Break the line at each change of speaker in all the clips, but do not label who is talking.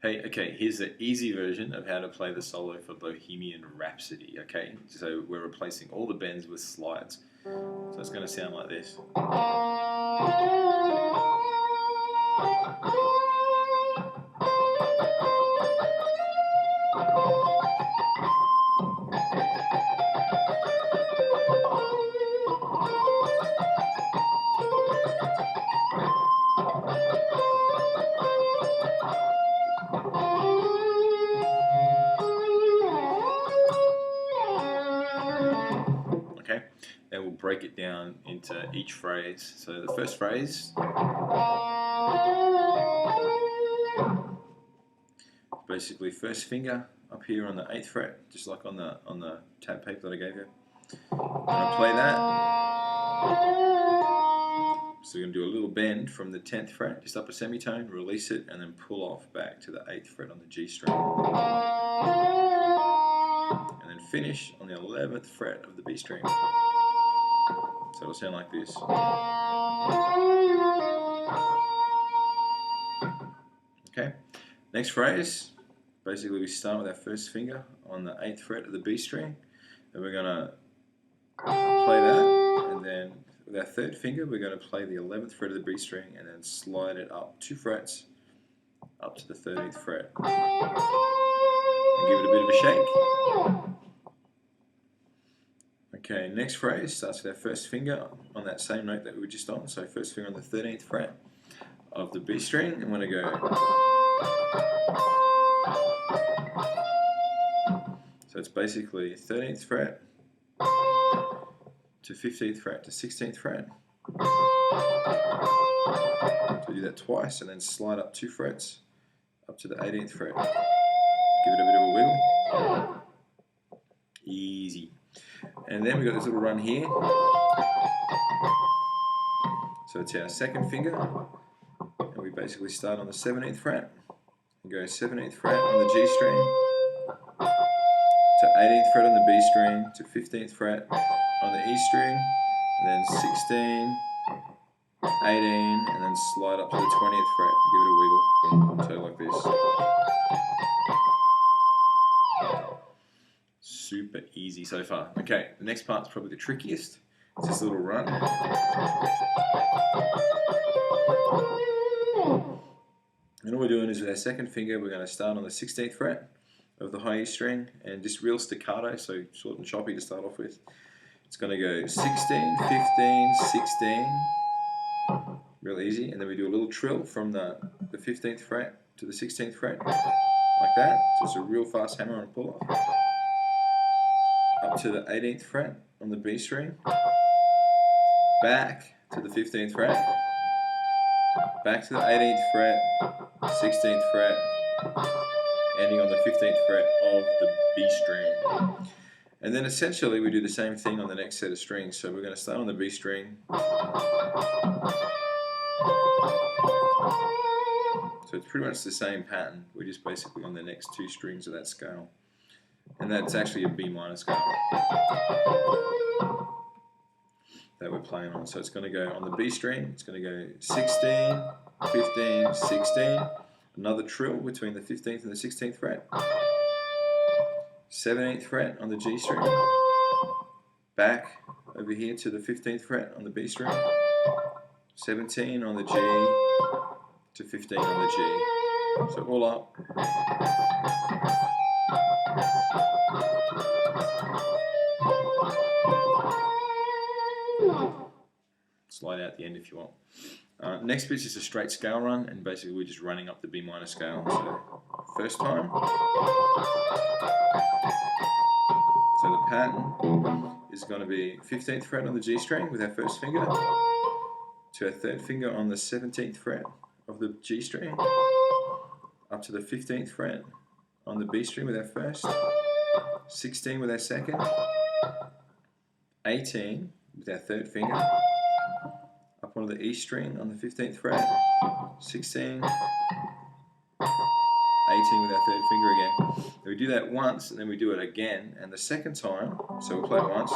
Hey, okay, here's the easy version of how to play the solo for Bohemian Rhapsody, okay? So we're replacing all the bends with slides. So it's going to sound like this. Okay, then we'll break it down into each phrase. So the first phrase, basically first finger up here on the 8th fret, just like on the tab paper that I gave you. I'm going to play that. So we're going to do a little bend from the 10th fret, just up a semitone, release it, and then pull off back to the 8th fret on the G string. And then finish on the 11th fret of the B string. So it'll sound like this. Okay, next phrase, basically we start with our first finger on the 8th fret of the B string, and we're going to play that, and then with our third finger we're going to play the 11th fret of the B string and then slide it up 2 frets up to the 13th fret and give it a bit of a shake. Okay, next phrase starts with our first finger on that same note that we were just on, so first finger on the 13th fret of the B string, and we're going to go. So it's basically 13th fret to 15th fret to 16th fret. So we do that twice and then slide up 2 frets up to the 18th fret. Give it a bit of a wiggle. Easy. And then we've got this little run here. So it's our second finger. And we basically start on the 17th fret and go 17th fret on the G string to 18th fret on the B string to 15th fret on the E string, and then 16, 18, and then slide up to the 20th fret and give it a wiggle. So like this. Super easy so far. Okay, the next part's probably the trickiest. It's this little run. And all we're doing is with our second finger, we're going to start on the 16th fret of the high E string, and just real staccato, so short and choppy to start off with. It's going to go 16, 15, 16, real easy, and then we do a little trill from the 15th fret to the 16th fret, like that. So it's a real fast hammer and pull off. Up to the 18th fret on the B string, back to the 15th fret, back to the 18th fret, 16th fret, ending on the 15th fret of the B string. And then essentially we do the same thing on the next set of strings. So we're going to start on the B string. So it's pretty much the same pattern. We're just basically on the next 2 strings of that scale. And that's actually a B minor scale that we're playing on. So it's going to go on the B string, it's going to go 16, 15, 16, another trill between the 15th and the 16th fret, 17th fret on the G string, back over here to the 15th fret on the B string, 17 on the G to 15 on the G. So all up. Slide out the end if you want. Next bit's just a straight scale run, and basically we're just running up the B minor scale. So first time. So the pattern is going to be 15th fret on the G string with our first finger, to our third finger on the 17th fret of the G string, up to the 15th fret on the B string with our first, 16 with our second, 18 with our third finger, up onto the E string on the 15th fret, 16, 18 with our third finger again. We do that once and then we do it again, and the second time, so we'll play it once,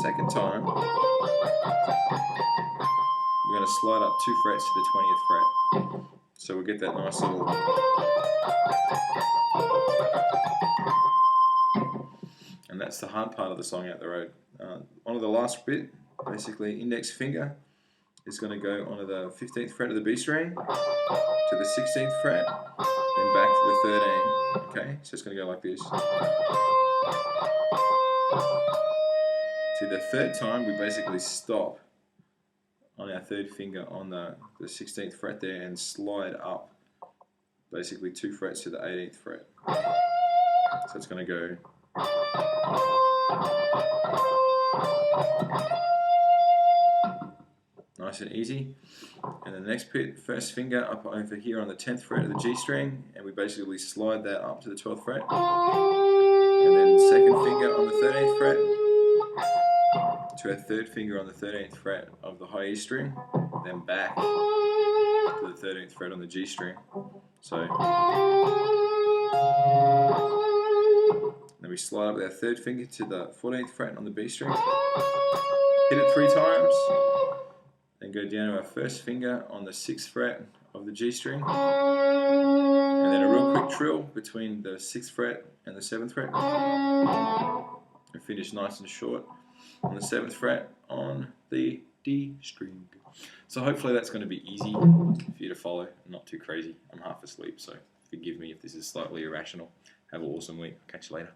second time, we're going to slide up 2 frets to the 20th fret. So we'll get that nice little. And that's the hard part of the song, Out the Road. Onto the last bit, basically index finger is going to go onto the 15th fret of the B string, to the 16th fret, then back to the 13. Okay, so it's going to go like this. To the third time, we basically stop on our third finger on the 16th fret there and slide up basically 2 frets to the 18th fret. So it's going to go. Nice and easy. And then the next bit, first finger up over here on the 10th fret of the G string, and we basically slide that up to the 12th fret. And then second finger on the 13th fret to our third finger on the 13th fret of the high E string, then back to the 13th fret on the G string. So then we slide up with our third finger to the 14th fret on the B string, hit it 3 times, then go down to our first finger on the 6th fret of the G string, and then a real quick trill between the 6th fret and the 7th fret, and finish nice and short on the 7th fret on the D string. So hopefully that's going to be easy for you to follow, not too crazy. I'm half asleep, so forgive me if this is slightly irrational. Have an awesome week. Catch you later.